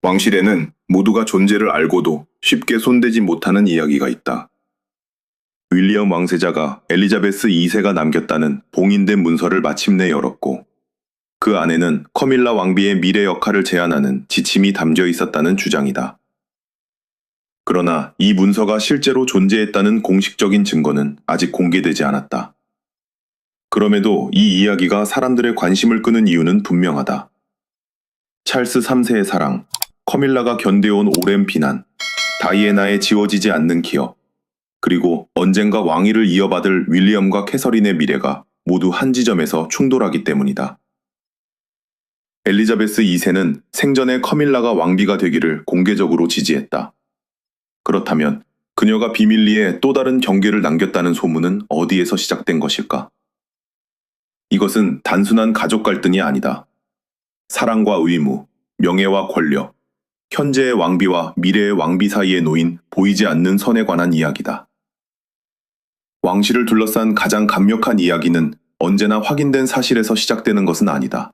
왕실에는 모두가 존재를 알고도 쉽게 손대지 못하는 이야기가 있다. 윌리엄 왕세자가 엘리자베스 2세가 남겼다는 봉인된 문서를 마침내 열었고, 그 안에는 커밀라 왕비의 미래 역할을 제안하는 지침이 담겨 있었다는 주장이다. 그러나 이 문서가 실제로 존재했다는 공식적인 증거는 아직 공개되지 않았다. 그럼에도 이 이야기가 사람들의 관심을 끄는 이유는 분명하다. 찰스 3세의 사랑, 커밀라가 견뎌온 오랜 비난, 다이애나의 지워지지 않는 기억, 그리고 언젠가 왕위를 이어받을 윌리엄과 캐서린의 미래가 모두 한 지점에서 충돌하기 때문이다. 엘리자베스 2세는 생전에 커밀라가 왕비가 되기를 공개적으로 지지했다. 그렇다면 그녀가 비밀리에 또 다른 경계를 남겼다는 소문은 어디에서 시작된 것일까? 이것은 단순한 가족 갈등이 아니다. 사랑과 의무, 명예와 권력, 현재의 왕비와 미래의 왕비 사이에 놓인 보이지 않는 선에 관한 이야기다. 왕실을 둘러싼 가장 강력한 이야기는 언제나 확인된 사실에서 시작되는 것은 아니다.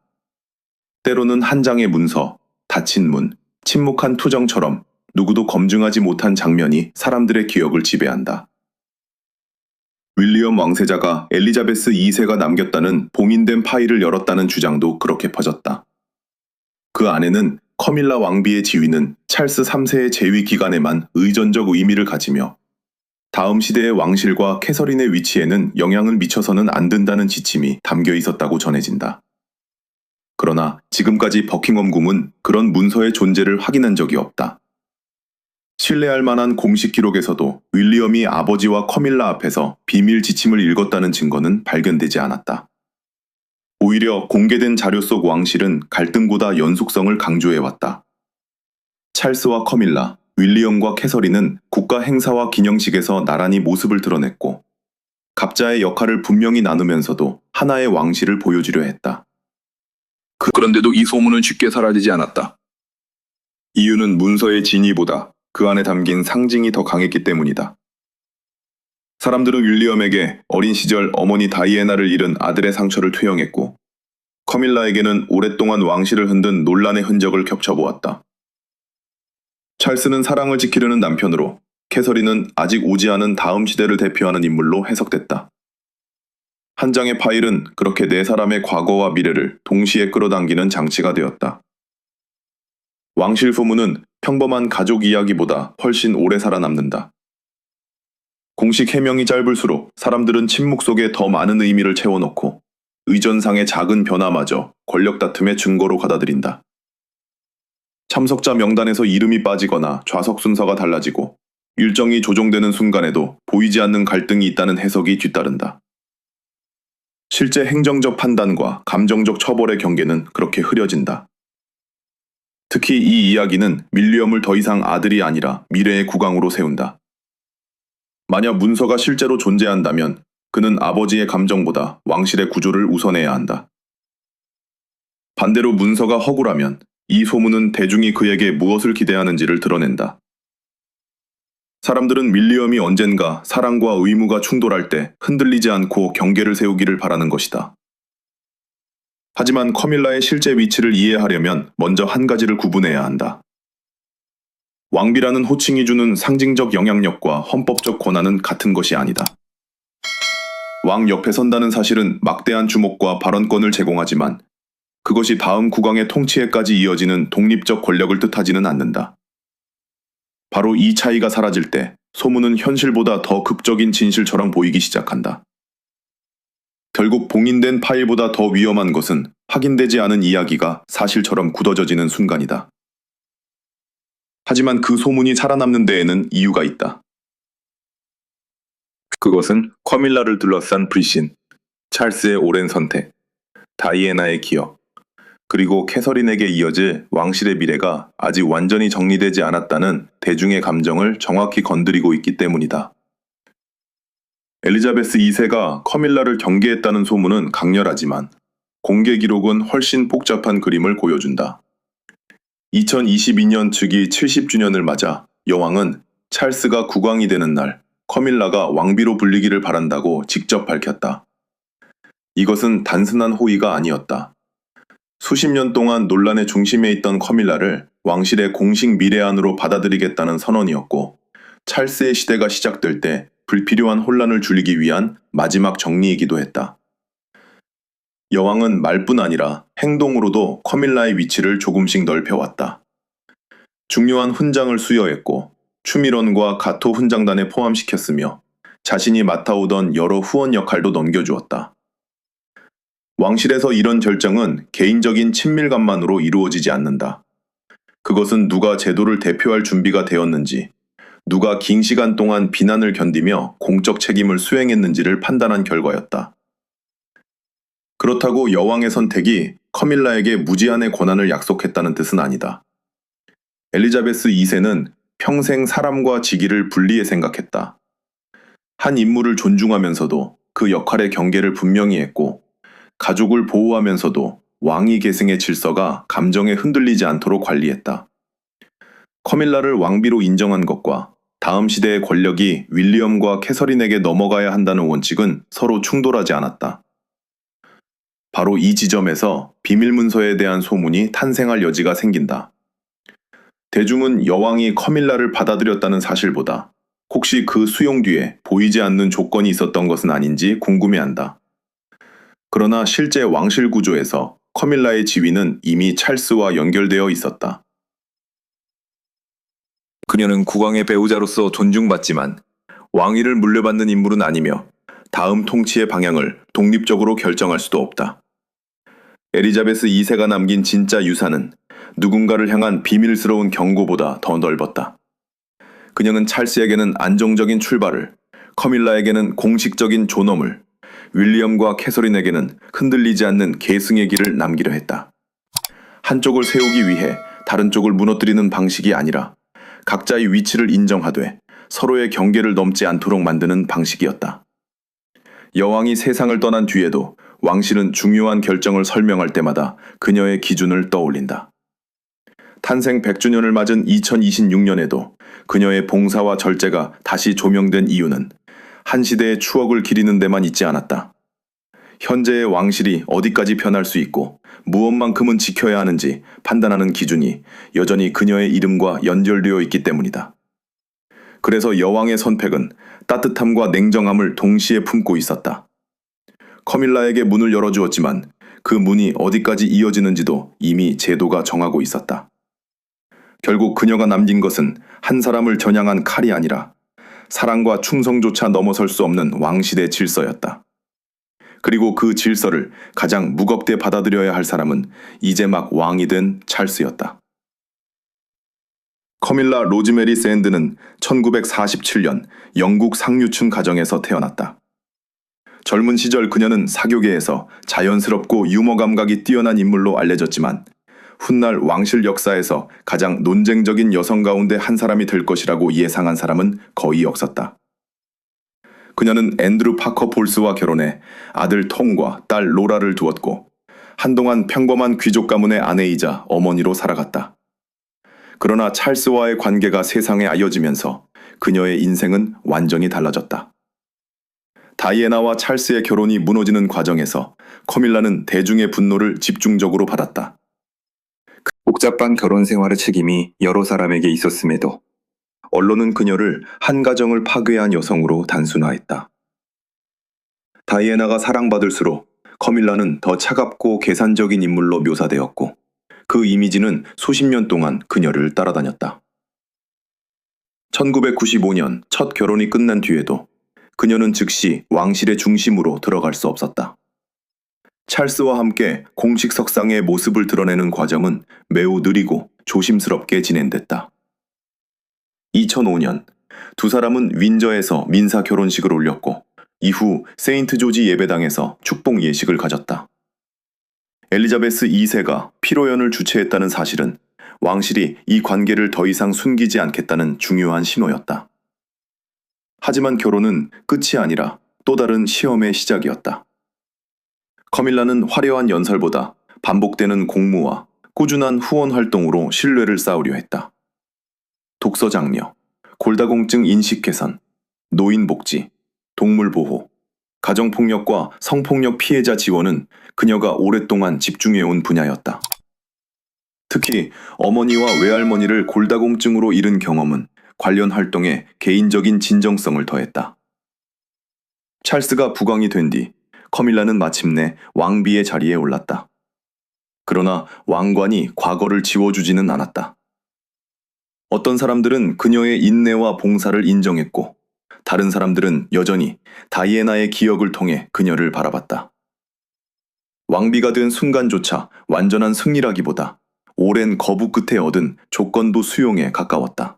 때로는 한 장의 문서, 닫힌 문, 침묵한 투정처럼 누구도 검증하지 못한 장면이 사람들의 기억을 지배한다. 윌리엄 왕세자가 엘리자베스 2세가 남겼다는 봉인된 파일을 열었다는 주장도 그렇게 퍼졌다. 그 안에는 커밀라 왕비의 지위는 찰스 3세의 재위 기간에만 의존적 의미를 가지며 다음 시대의 왕실과 캐서린의 위치에는 영향을 미쳐서는 안 된다는 지침이 담겨 있었다고 전해진다. 그러나 지금까지 버킹엄 궁은 그런 문서의 존재를 확인한 적이 없다. 신뢰할 만한 공식 기록에서도 윌리엄이 아버지와 커밀라 앞에서 비밀 지침을 읽었다는 증거는 발견되지 않았다. 오히려 공개된 자료 속 왕실은 갈등보다 연속성을 강조해왔다. 찰스와 커밀라, 윌리엄과 캐서린은 국가 행사와 기념식에서 나란히 모습을 드러냈고, 각자의 역할을 분명히 나누면서도 하나의 왕실을 보여주려 했다. 그런데도 이 소문은 쉽게 사라지지 않았다. 이유는 문서의 진위보다 그 안에 담긴 상징이 더 강했기 때문이다. 사람들은 윌리엄에게 어린 시절 어머니 다이애나를 잃은 아들의 상처를 투영했고, 커밀라에게는 오랫동안 왕실을 흔든 논란의 흔적을 겹쳐보았다. 찰스는 사랑을 지키려는 남편으로, 캐서린은 아직 오지 않은 다음 시대를 대표하는 인물로 해석됐다. 한 장의 파일은 그렇게 네 사람의 과거와 미래를 동시에 끌어당기는 장치가 되었다. 왕실 소문은 평범한 가족 이야기보다 훨씬 오래 살아남는다. 공식 해명이 짧을수록 사람들은 침묵 속에 더 많은 의미를 채워넣고 의전상의 작은 변화마저 권력 다툼의 증거로 받아들인다. 참석자 명단에서 이름이 빠지거나 좌석 순서가 달라지고 일정이 조정되는 순간에도 보이지 않는 갈등이 있다는 해석이 뒤따른다. 실제 행정적 판단과 감정적 처벌의 경계는 그렇게 흐려진다. 특히 이 이야기는 윌리엄을 더 이상 아들이 아니라 미래의 국왕으로 세운다. 만약 문서가 실제로 존재한다면 그는 아버지의 감정보다 왕실의 구조를 우선해야 한다. 반대로 문서가 허구라면 이 소문은 대중이 그에게 무엇을 기대하는지를 드러낸다. 사람들은 윌리엄이 언젠가 사랑과 의무가 충돌할 때 흔들리지 않고 경계를 세우기를 바라는 것이다. 하지만 커밀라의 실제 위치를 이해하려면 먼저 한 가지를 구분해야 한다. 왕비라는 호칭이 주는 상징적 영향력과 헌법적 권한은 같은 것이 아니다. 왕 옆에 선다는 사실은 막대한 주목과 발언권을 제공하지만 그것이 다음 국왕의 통치에까지 이어지는 독립적 권력을 뜻하지는 않는다. 바로 이 차이가 사라질 때 소문은 현실보다 더 극적인 진실처럼 보이기 시작한다. 결국 봉인된 파일보다 더 위험한 것은 확인되지 않은 이야기가 사실처럼 굳어져지는 순간이다. 하지만 그 소문이 살아남는 데에는 이유가 있다. 그것은 커밀라를 둘러싼 불신, 찰스의 오랜 선택, 다이애나의 기억, 그리고 캐서린에게 이어질 왕실의 미래가 아직 완전히 정리되지 않았다는 대중의 감정을 정확히 건드리고 있기 때문이다. 엘리자베스 2세가 커밀라를 경계했다는 소문은 강렬하지만 공개 기록은 훨씬 복잡한 그림을 보여준다. 2022년 즉위 70주년을 맞아 여왕은 찰스가 국왕이 되는 날 커밀라가 왕비로 불리기를 바란다고 직접 밝혔다. 이것은 단순한 호의가 아니었다. 수십 년 동안 논란의 중심에 있던 커밀라를 왕실의 공식 미래안으로 받아들이겠다는 선언이었고, 찰스의 시대가 시작될 때 불필요한 혼란을 줄이기 위한 마지막 정리이기도 했다. 여왕은 말뿐 아니라 행동으로도 커밀라의 위치를 조금씩 넓혀왔다. 중요한 훈장을 수여했고 추미론과 가토 훈장단에 포함시켰으며 자신이 맡아오던 여러 후원 역할도 넘겨주었다. 왕실에서 이런 결정은 개인적인 친밀감만으로 이루어지지 않는다. 그것은 누가 제도를 대표할 준비가 되었는지, 누가 긴 시간 동안 비난을 견디며 공적 책임을 수행했는지를 판단한 결과였다. 그렇다고 여왕의 선택이 커밀라에게 무제한의 권한을 약속했다는 뜻은 아니다. 엘리자베스 2세는 평생 사람과 직위를 분리해 생각했다. 한 인물을 존중하면서도 그 역할의 경계를 분명히 했고, 가족을 보호하면서도 왕위 계승의 질서가 감정에 흔들리지 않도록 관리했다. 커밀라를 왕비로 인정한 것과 다음 시대의 권력이 윌리엄과 캐서린에게 넘어가야 한다는 원칙은 서로 충돌하지 않았다. 바로 이 지점에서 비밀문서에 대한 소문이 탄생할 여지가 생긴다. 대중은 여왕이 커밀라를 받아들였다는 사실보다 혹시 그 수용 뒤에 보이지 않는 조건이 있었던 것은 아닌지 궁금해한다. 그러나 실제 왕실 구조에서 커밀라의 지위는 이미 찰스와 연결되어 있었다. 그녀는 국왕의 배우자로서 존중받지만 왕위를 물려받는 인물은 아니며 다음 통치의 방향을 독립적으로 결정할 수도 없다. 엘리자베스 2세가 남긴 진짜 유산은 누군가를 향한 비밀스러운 경고보다 더 넓었다. 그녀는 찰스에게는 안정적인 출발을, 커밀라에게는 공식적인 존엄을, 윌리엄과 캐서린에게는 흔들리지 않는 계승의 길을 남기려 했다. 한쪽을 세우기 위해 다른 쪽을 무너뜨리는 방식이 아니라 각자의 위치를 인정하되 서로의 경계를 넘지 않도록 만드는 방식이었다. 여왕이 세상을 떠난 뒤에도 왕실은 중요한 결정을 설명할 때마다 그녀의 기준을 떠올린다. 탄생 100주년을 맞은 2026년에도 그녀의 봉사와 절제가 다시 조명된 이유는 한 시대의 추억을 기리는 데만 있지 않았다. 현재의 왕실이 어디까지 변할 수 있고 무엇만큼은 지켜야 하는지 판단하는 기준이 여전히 그녀의 이름과 연결되어 있기 때문이다. 그래서 여왕의 선택은 따뜻함과 냉정함을 동시에 품고 있었다. 커밀라에게 문을 열어주었지만 그 문이 어디까지 이어지는지도 이미 제도가 정하고 있었다. 결국 그녀가 남긴 것은 한 사람을 겨냥한 칼이 아니라 사랑과 충성조차 넘어설 수 없는 왕실의 질서였다. 그리고 그 질서를 가장 무겁게 받아들여야 할 사람은 이제 막 왕이 된 찰스였다. 커밀라 로즈메리 샌드는 1947년 영국 상류층 가정에서 태어났다. 젊은 시절 그녀는 사교계에서 자연스럽고 유머 감각이 뛰어난 인물로 알려졌지만 훗날 왕실 역사에서 가장 논쟁적인 여성 가운데 한 사람이 될 것이라고 예상한 사람은 거의 없었다. 그녀는 앤드루 파커 볼스와 결혼해 아들 톰과 딸 로라를 두었고 한동안 평범한 귀족 가문의 아내이자 어머니로 살아갔다. 그러나 찰스와의 관계가 세상에 알려지면서 그녀의 인생은 완전히 달라졌다. 다이애나와 찰스의 결혼이 무너지는 과정에서 커밀라는 대중의 분노를 집중적으로 받았다. 복잡한 결혼 생활의 책임이 여러 사람에게 있었음에도 언론은 그녀를 한 가정을 파괴한 여성으로 단순화했다. 다이애나가 사랑받을수록 커밀라는 더 차갑고 계산적인 인물로 묘사되었고 그 이미지는 수십 년 동안 그녀를 따라다녔다. 1995년 첫 결혼이 끝난 뒤에도 그녀는 즉시 왕실의 중심으로 들어갈 수 없었다. 찰스와 함께 공식 석상의 모습을 드러내는 과정은 매우 느리고 조심스럽게 진행됐다. 2005년 두 사람은 윈저에서 민사 결혼식을 올렸고 이후 세인트 조지 예배당에서 축복 예식을 가졌다. 엘리자베스 2세가 피로연을 주최했다는 사실은 왕실이 이 관계를 더 이상 숨기지 않겠다는 중요한 신호였다. 하지만 결혼은 끝이 아니라 또 다른 시험의 시작이었다. 커밀라는 화려한 연설보다 반복되는 공무와 꾸준한 후원 활동으로 신뢰를 쌓으려 했다. 독서 장려, 골다공증 인식 개선, 노인 복지, 동물 보호, 가정폭력과 성폭력 피해자 지원은 그녀가 오랫동안 집중해온 분야였다. 특히 어머니와 외할머니를 골다공증으로 잃은 경험은 관련 활동에 개인적인 진정성을 더했다. 찰스가 부광이 된 뒤 커밀라는 마침내 왕비의 자리에 올랐다. 그러나 왕관이 과거를 지워주지는 않았다. 어떤 사람들은 그녀의 인내와 봉사를 인정했고, 다른 사람들은 여전히 다이애나의 기억을 통해 그녀를 바라봤다. 왕비가 된 순간조차 완전한 승리라기보다 오랜 거부 끝에 얻은 조건부 수용에 가까웠다.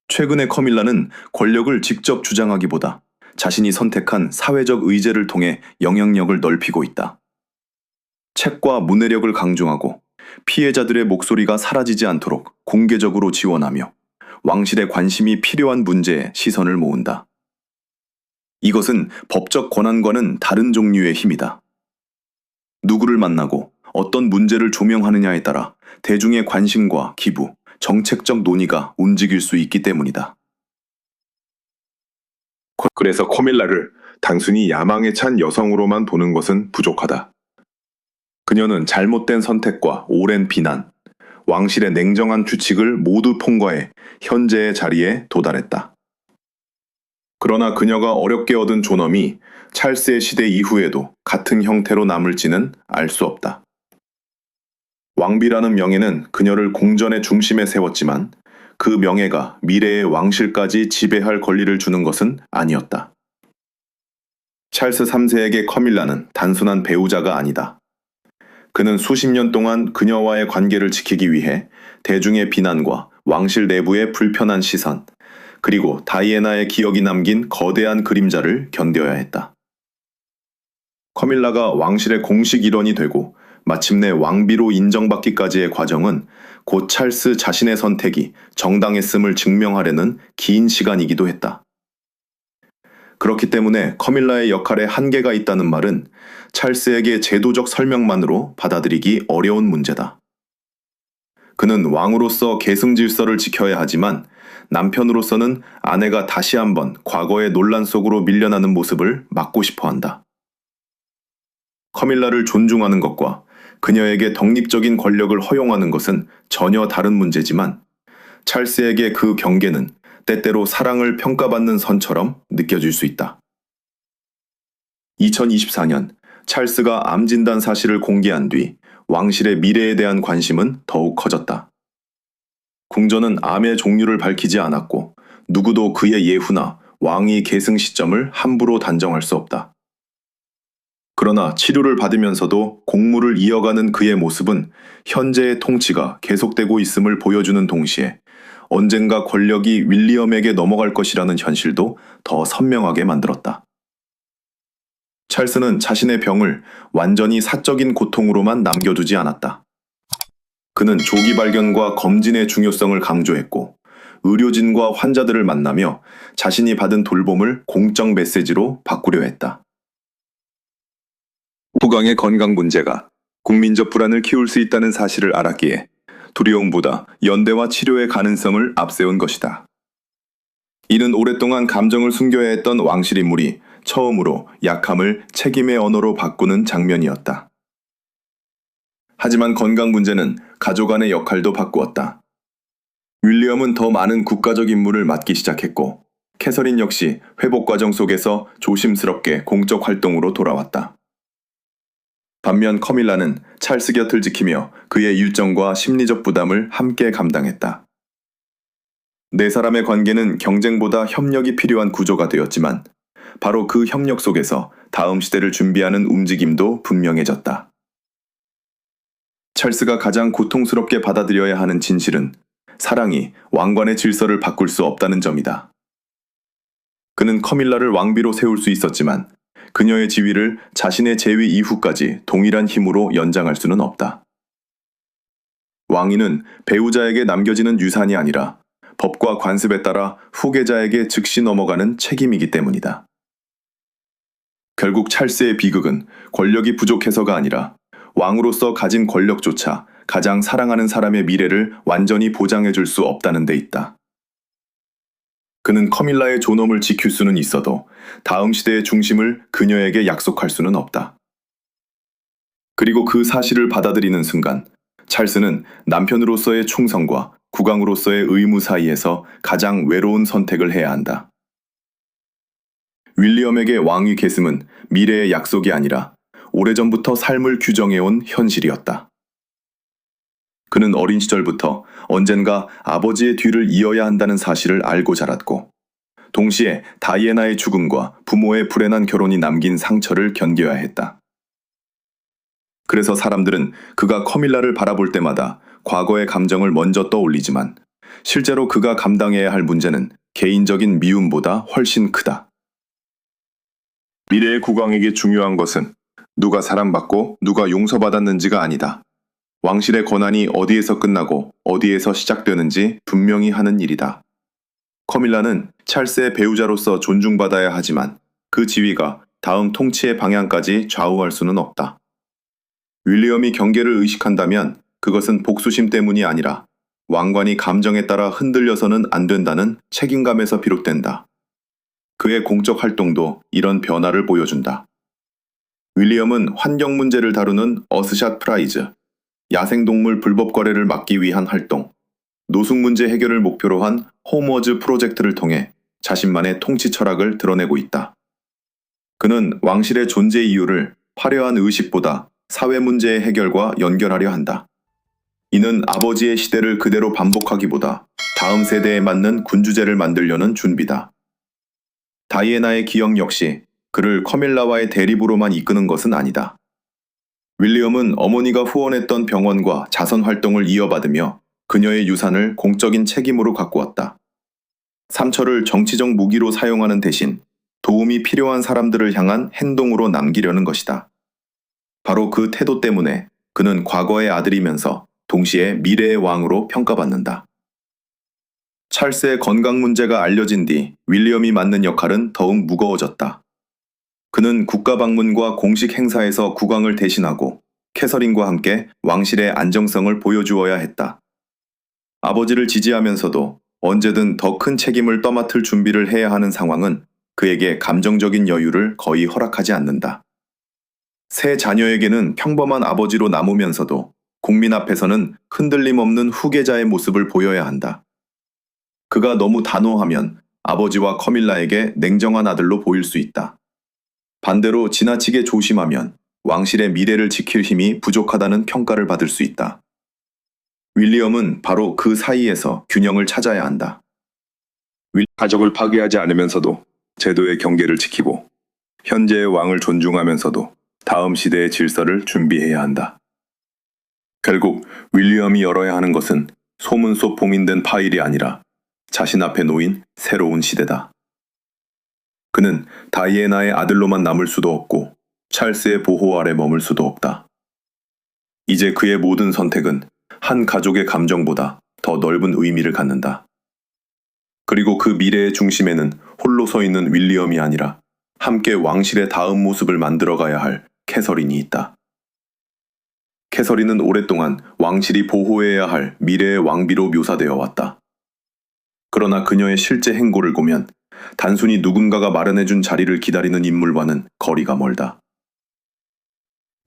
최근에 커밀라는 권력을 직접 주장하기보다 자신이 선택한 사회적 의제를 통해 영향력을 넓히고 있다. 책과 문해력을 강조하고 피해자들의 목소리가 사라지지 않도록 공개적으로 지원하며 왕실의 관심이 필요한 문제에 시선을 모은다. 이것은 법적 권한과는 다른 종류의 힘이다. 누구를 만나고 어떤 문제를 조명하느냐에 따라 대중의 관심과 기부, 정책적 논의가 움직일 수 있기 때문이다. 그래서 커밀라를 단순히 야망에 찬 여성으로만 보는 것은 부족하다. 그녀는 잘못된 선택과 오랜 비난, 왕실의 냉정한 규칙을 모두 통과해 현재의 자리에 도달했다. 그러나 그녀가 어렵게 얻은 존엄이 찰스의 시대 이후에도 같은 형태로 남을지는 알 수 없다. 왕비라는 명예는 그녀를 공전의 중심에 세웠지만 그 명예가 미래의 왕실까지 지배할 권리를 주는 것은 아니었다. 찰스 3세에게 커밀라는 단순한 배우자가 아니다. 그는 수십 년 동안 그녀와의 관계를 지키기 위해 대중의 비난과 왕실 내부의 불편한 시선, 그리고 다이애나의 기억이 남긴 거대한 그림자를 견뎌야 했다. 커밀라가 왕실의 공식 일원이 되고 마침내 왕비로 인정받기까지의 과정은 곧 찰스 자신의 선택이 정당했음을 증명하려는 긴 시간이기도 했다. 그렇기 때문에 커밀라의 역할에 한계가 있다는 말은 찰스에게 제도적 설명만으로 받아들이기 어려운 문제다. 그는 왕으로서 계승 질서를 지켜야 하지만 남편으로서는 아내가 다시 한번 과거의 논란 속으로 밀려나는 모습을 막고 싶어 한다. 커밀라를 존중하는 것과 그녀에게 독립적인 권력을 허용하는 것은 전혀 다른 문제지만 찰스에게 그 경계는 때때로 사랑을 평가받는 선처럼 느껴질 수 있다. 2024년 찰스가 암 진단 사실을 공개한 뒤 왕실의 미래에 대한 관심은 더욱 커졌다. 궁전은 암의 종류를 밝히지 않았고 누구도 그의 예후나 왕위 계승 시점을 함부로 단정할 수 없다. 그러나 치료를 받으면서도 공무를 이어가는 그의 모습은 현재의 통치가 계속되고 있음을 보여주는 동시에 언젠가 권력이 윌리엄에게 넘어갈 것이라는 현실도 더 선명하게 만들었다. 찰스는 자신의 병을 완전히 사적인 고통으로만 남겨두지 않았다. 그는 조기 발견과 검진의 중요성을 강조했고 의료진과 환자들을 만나며 자신이 받은 돌봄을 공적 메시지로 바꾸려 했다. 후광의 건강 문제가 국민적 불안을 키울 수 있다는 사실을 알았기에 두려움보다 연대와 치료의 가능성을 앞세운 것이다. 이는 오랫동안 감정을 숨겨야 했던 왕실 인물이 처음으로 약함을 책임의 언어로 바꾸는 장면이었다. 하지만 건강 문제는 가족 안의 역할도 바꾸었다. 윌리엄은 더 많은 국가적 임무를 맡기 시작했고 캐서린 역시 회복 과정 속에서 조심스럽게 공적 활동으로 돌아왔다. 반면 커밀라는 찰스 곁을 지키며 그의 일정과 심리적 부담을 함께 감당했다. 네 사람의 관계는 경쟁보다 협력이 필요한 구조가 되었지만 바로 그 협력 속에서 다음 시대를 준비하는 움직임도 분명해졌다. 찰스가 가장 고통스럽게 받아들여야 하는 진실은 사랑이 왕관의 질서를 바꿀 수 없다는 점이다. 그는 커밀라를 왕비로 세울 수 있었지만 그녀의 지위를 자신의 재위 이후까지 동일한 힘으로 연장할 수는 없다. 왕위는 배우자에게 남겨지는 유산이 아니라 법과 관습에 따라 후계자에게 즉시 넘어가는 책임이기 때문이다. 결국 찰스의 비극은 권력이 부족해서가 아니라 왕으로서 가진 권력조차 가장 사랑하는 사람의 미래를 완전히 보장해줄 수 없다는 데 있다. 그는 커밀라의 존엄을 지킬 수는 있어도 다음 시대의 중심을 그녀에게 약속할 수는 없다. 그리고 그 사실을 받아들이는 순간 찰스는 남편으로서의 충성과 국왕으로서의 의무 사이에서 가장 외로운 선택을 해야 한다. 윌리엄에게 왕위 계승은 미래의 약속이 아니라 오래전부터 삶을 규정해온 현실이었다. 그는 어린 시절부터 언젠가 아버지의 뒤를 이어야 한다는 사실을 알고 자랐고, 동시에 다이애나의 죽음과 부모의 불행한 결혼이 남긴 상처를 견뎌야 했다. 그래서 사람들은 그가 커밀라를 바라볼 때마다 과거의 감정을 먼저 떠올리지만, 실제로 그가 감당해야 할 문제는 개인적인 미움보다 훨씬 크다. 미래의 국왕에게 중요한 것은 누가 사랑받고 누가 용서받았는지가 아니다. 왕실의 권한이 어디에서 끝나고 어디에서 시작되는지 분명히 하는 일이다. 커밀라는 찰스의 배우자로서 존중받아야 하지만 그 지위가 다음 통치의 방향까지 좌우할 수는 없다. 윌리엄이 경계를 의식한다면 그것은 복수심 때문이 아니라 왕관이 감정에 따라 흔들려서는 안 된다는 책임감에서 비롯된다. 그의 공적 활동도 이런 변화를 보여준다. 윌리엄은 환경 문제를 다루는 어스샷 프라이즈, 야생동물 불법 거래를 막기 위한 활동, 노숙 문제 해결을 목표로 한 홈워즈 프로젝트를 통해 자신만의 통치 철학을 드러내고 있다. 그는 왕실의 존재 이유를 화려한 의식보다 사회 문제의 해결과 연결하려 한다. 이는 아버지의 시대를 그대로 반복하기보다 다음 세대에 맞는 군주제를 만들려는 준비다. 다이애나의 기억 역시 그를 커밀라와의 대립으로만 이끄는 것은 아니다. 윌리엄은 어머니가 후원했던 병원과 자선 활동을 이어받으며 그녀의 유산을 공적인 책임으로 갖고 왔다. 상처를 정치적 무기로 사용하는 대신 도움이 필요한 사람들을 향한 행동으로 남기려는 것이다. 바로 그 태도 때문에 그는 과거의 아들이면서 동시에 미래의 왕으로 평가받는다. 찰스의 건강 문제가 알려진 뒤 윌리엄이 맡는 역할은 더욱 무거워졌다. 그는 국가 방문과 공식 행사에서 국왕을 대신하고 캐서린과 함께 왕실의 안정성을 보여주어야 했다. 아버지를 지지하면서도 언제든 더 큰 책임을 떠맡을 준비를 해야 하는 상황은 그에게 감정적인 여유를 거의 허락하지 않는다. 세 자녀에게는 평범한 아버지로 남으면서도 국민 앞에서는 흔들림 없는 후계자의 모습을 보여야 한다. 그가 너무 단호하면 아버지와 커밀라에게 냉정한 아들로 보일 수 있다. 반대로 지나치게 조심하면 왕실의 미래를 지킬 힘이 부족하다는 평가를 받을 수 있다. 윌리엄은 바로 그 사이에서 균형을 찾아야 한다. 가족을 파괴하지 않으면서도 제도의 경계를 지키고 현재의 왕을 존중하면서도 다음 시대의 질서를 준비해야 한다. 결국 윌리엄이 열어야 하는 것은 소문 속 봉인된 파일이 아니라 자신 앞에 놓인 새로운 시대다. 그는 다이애나의 아들로만 남을 수도 없고 찰스의 보호 아래 머물 수도 없다. 이제 그의 모든 선택은 한 가족의 감정보다 더 넓은 의미를 갖는다. 그리고 그 미래의 중심에는 홀로 서 있는 윌리엄이 아니라 함께 왕실의 다음 모습을 만들어가야 할 캐서린이 있다. 캐서린은 오랫동안 왕실이 보호해야 할 미래의 왕비로 묘사되어 왔다. 그러나 그녀의 실제 행보를 보면 단순히 누군가가 마련해준 자리를 기다리는 인물과는 거리가 멀다.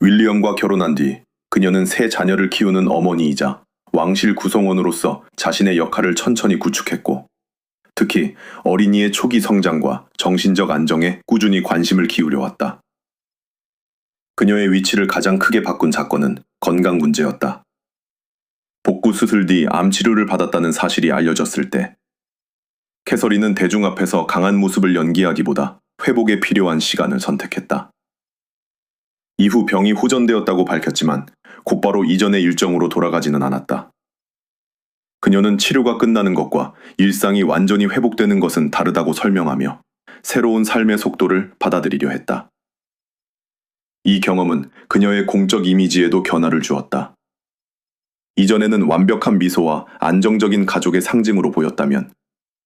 윌리엄과 결혼한 뒤 그녀는 세 자녀를 키우는 어머니이자 왕실 구성원으로서 자신의 역할을 천천히 구축했고, 특히 어린이의 초기 성장과 정신적 안정에 꾸준히 관심을 기울여 왔다. 그녀의 위치를 가장 크게 바꾼 사건은 건강 문제였다. 복구 수술 뒤 암 치료를 받았다는 사실이 알려졌을 때 캐서린은 대중 앞에서 강한 모습을 연기하기보다 회복에 필요한 시간을 선택했다. 이후 병이 호전되었다고 밝혔지만 곧바로 이전의 일정으로 돌아가지는 않았다. 그녀는 치료가 끝나는 것과 일상이 완전히 회복되는 것은 다르다고 설명하며 새로운 삶의 속도를 받아들이려 했다. 이 경험은 그녀의 공적 이미지에도 변화를 주었다. 이전에는 완벽한 미소와 안정적인 가족의 상징으로 보였다면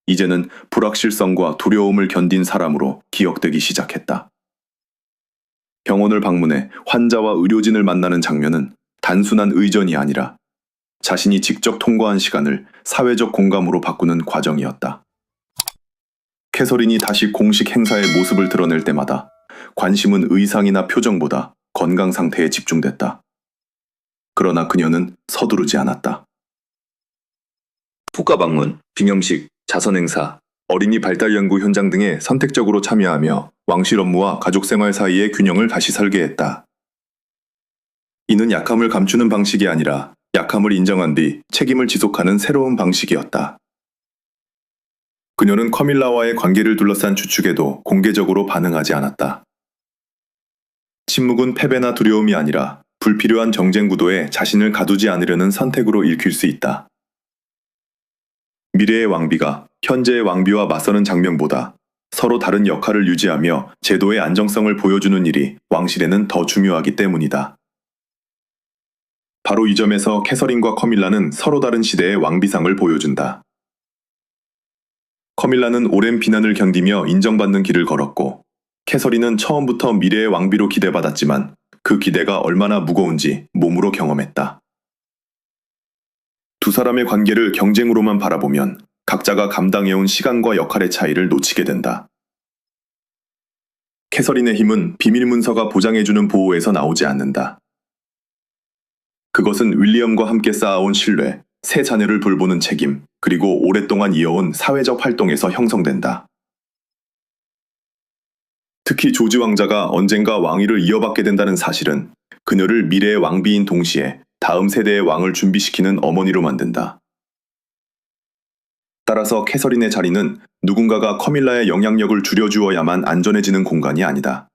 이제는 불확실성과 두려움을 견딘 사람으로 기억되기 시작했다. 병원을 방문해 환자와 의료진을 만나는 장면은 단순한 의전이 아니라 자신이 직접 통과한 시간을 사회적 공감으로 바꾸는 과정이었다. 캐서린이 다시 공식 행사의 모습을 드러낼 때마다 관심은 의상이나 표정보다 건강 상태에 집중됐다. 그러나 그녀는 서두르지 않았다. 국가방문, 빙영식, 자선행사, 어린이 발달연구 현장 등에 선택적으로 참여하며 왕실 업무와 가족 생활 사이의 균형을 다시 설계했다. 이는 약함을 감추는 방식이 아니라 약함을 인정한 뒤 책임을 지속하는 새로운 방식이었다. 그녀는 커밀라와의 관계를 둘러싼 추측에도 공개적으로 반응하지 않았다. 침묵은 패배나 두려움이 아니라 불필요한 정쟁 구도에 자신을 가두지 않으려는 선택으로 읽힐 수 있다. 미래의 왕비가 현재의 왕비와 맞서는 장면보다 서로 다른 역할을 유지하며 제도의 안정성을 보여주는 일이 왕실에는 더 중요하기 때문이다. 바로 이 점에서 캐서린과 커밀라는 서로 다른 시대의 왕비상을 보여준다. 커밀라는 오랜 비난을 견디며 인정받는 길을 걸었고, 캐서린은 처음부터 미래의 왕비로 기대받았지만 그 기대가 얼마나 무거운지 몸으로 경험했다. 두 사람의 관계를 경쟁으로만 바라보면 각자가 감당해온 시간과 역할의 차이를 놓치게 된다. 캐서린의 힘은 비밀 문서가 보장해주는 보호에서 나오지 않는다. 그것은 윌리엄과 함께 쌓아온 신뢰, 새 자녀를 돌보는 책임, 그리고 오랫동안 이어온 사회적 활동에서 형성된다. 특히 조지 왕자가 언젠가 왕위를 이어받게 된다는 사실은 그녀를 미래의 왕비인 동시에 다음 세대의 왕을 준비시키는 어머니로 만든다. 따라서 캐서린의 자리는 누군가가 커밀라의 영향력을 줄여주어야만 안전해지는 공간이 아니다.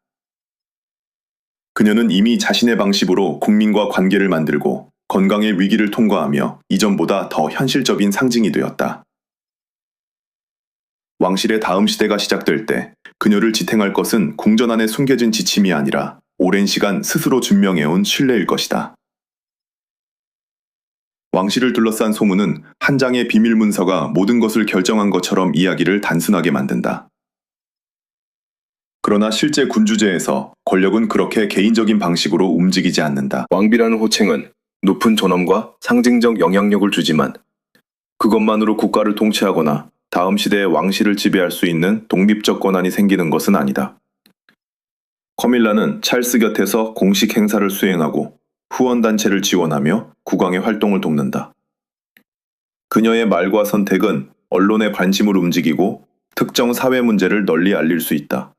그녀는 이미 자신의 방식으로 국민과 관계를 만들고 건강의 위기를 통과하며 이전보다 더 현실적인 상징이 되었다. 왕실의 다음 시대가 시작될 때 그녀를 지탱할 것은 궁전 안에 숨겨진 지침이 아니라 오랜 시간 스스로 증명해온 신뢰일 것이다. 왕실을 둘러싼 소문은 한 장의 비밀 문서가 모든 것을 결정한 것처럼 이야기를 단순하게 만든다. 그러나 실제 군주제에서 권력은 그렇게 개인적인 방식으로 움직이지 않는다. 왕비라는 호칭은 높은 존엄과 상징적 영향력을 주지만 그것만으로 국가를 통치하거나 다음 시대의 왕실을 지배할 수 있는 독립적 권한이 생기는 것은 아니다. 커밀라는 찰스 곁에서 공식 행사를 수행하고 후원단체를 지원하며 국왕의 활동을 돕는다. 그녀의 말과 선택은 언론의 관심을 움직이고 특정 사회 문제를 널리 알릴 수 있다.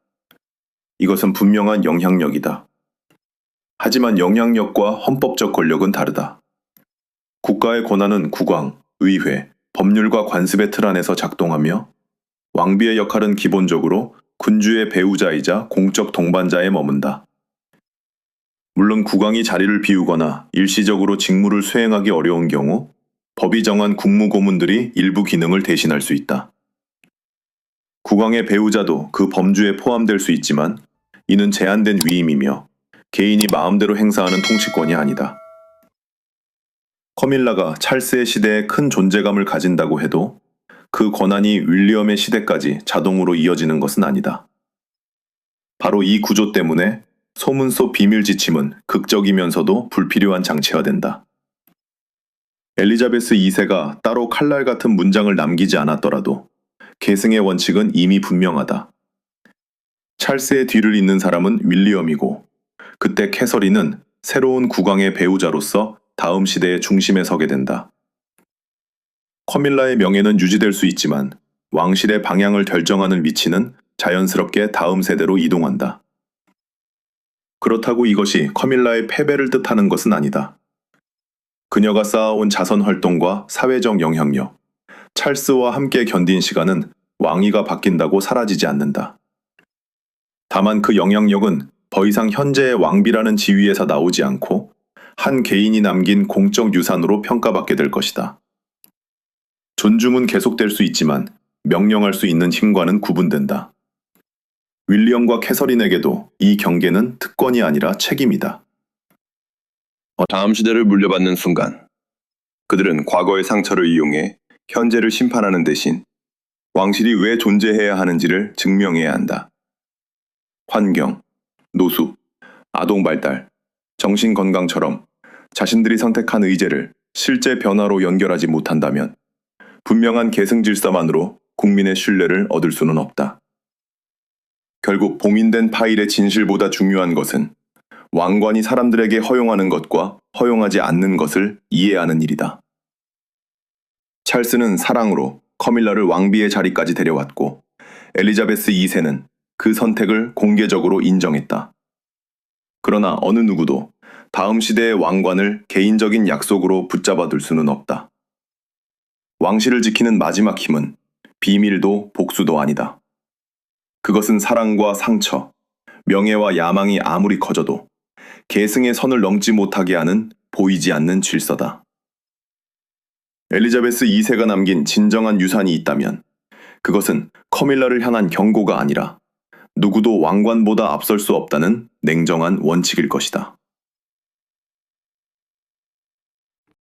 이것은 분명한 영향력이다. 하지만 영향력과 헌법적 권력은 다르다. 국가의 권한은 국왕, 의회, 법률과 관습의 틀 안에서 작동하며 왕비의 역할은 기본적으로 군주의 배우자이자 공적 동반자에 머문다. 물론 국왕이 자리를 비우거나 일시적으로 직무를 수행하기 어려운 경우 법이 정한 국무고문들이 일부 기능을 대신할 수 있다. 국왕의 배우자도 그 범주에 포함될 수 있지만 이는 제한된 위임이며 개인이 마음대로 행사하는 통치권이 아니다. 커밀라가 찰스의 시대에 큰 존재감을 가진다고 해도 그 권한이 윌리엄의 시대까지 자동으로 이어지는 것은 아니다. 바로 이 구조 때문에 소문 속 비밀 지침은 극적이면서도 불필요한 장치가 된다. 엘리자베스 2세가 따로 칼날 같은 문장을 남기지 않았더라도 계승의 원칙은 이미 분명하다. 찰스의 뒤를 잇는 사람은 윌리엄이고 그때 캐서린은 새로운 국왕의 배우자로서 다음 시대의 중심에 서게 된다. 커밀라의 명예는 유지될 수 있지만 왕실의 방향을 결정하는 위치는 자연스럽게 다음 세대로 이동한다. 그렇다고 이것이 커밀라의 패배를 뜻하는 것은 아니다. 그녀가 쌓아온 자선 활동과 사회적 영향력, 찰스와 함께 견딘 시간은 왕위가 바뀐다고 사라지지 않는다. 다만 그 영향력은 더 이상 현재의 왕비라는 지위에서 나오지 않고 한 개인이 남긴 공적 유산으로 평가받게 될 것이다. 존중은 계속될 수 있지만 명령할 수 있는 힘과는 구분된다. 윌리엄과 캐서린에게도 이 경계는 특권이 아니라 책임이다. 다음 시대를 물려받는 순간, 그들은 과거의 상처를 이용해 현재를 심판하는 대신 왕실이 왜 존재해야 하는지를 증명해야 한다. 환경, 노숙, 아동 발달, 정신 건강처럼 자신들이 선택한 의제를 실제 변화로 연결하지 못한다면 분명한 계승 질서만으로 국민의 신뢰를 얻을 수는 없다. 결국 봉인된 파일의 진실보다 중요한 것은 왕관이 사람들에게 허용하는 것과 허용하지 않는 것을 이해하는 일이다. 찰스는 사랑으로 커밀라를 왕비의 자리까지 데려왔고 엘리자베스 2세는 그 선택을 공개적으로 인정했다. 그러나 어느 누구도 다음 시대의 왕관을 개인적인 약속으로 붙잡아둘 수는 없다. 왕실을 지키는 마지막 힘은 비밀도 복수도 아니다. 그것은 사랑과 상처, 명예와 야망이 아무리 커져도 계승의 선을 넘지 못하게 하는 보이지 않는 질서다. 엘리자베스 2세가 남긴 진정한 유산이 있다면 그것은 커밀라를 향한 경고가 아니라 누구도 왕관보다 앞설 수 없다는 냉정한 원칙일 것이다.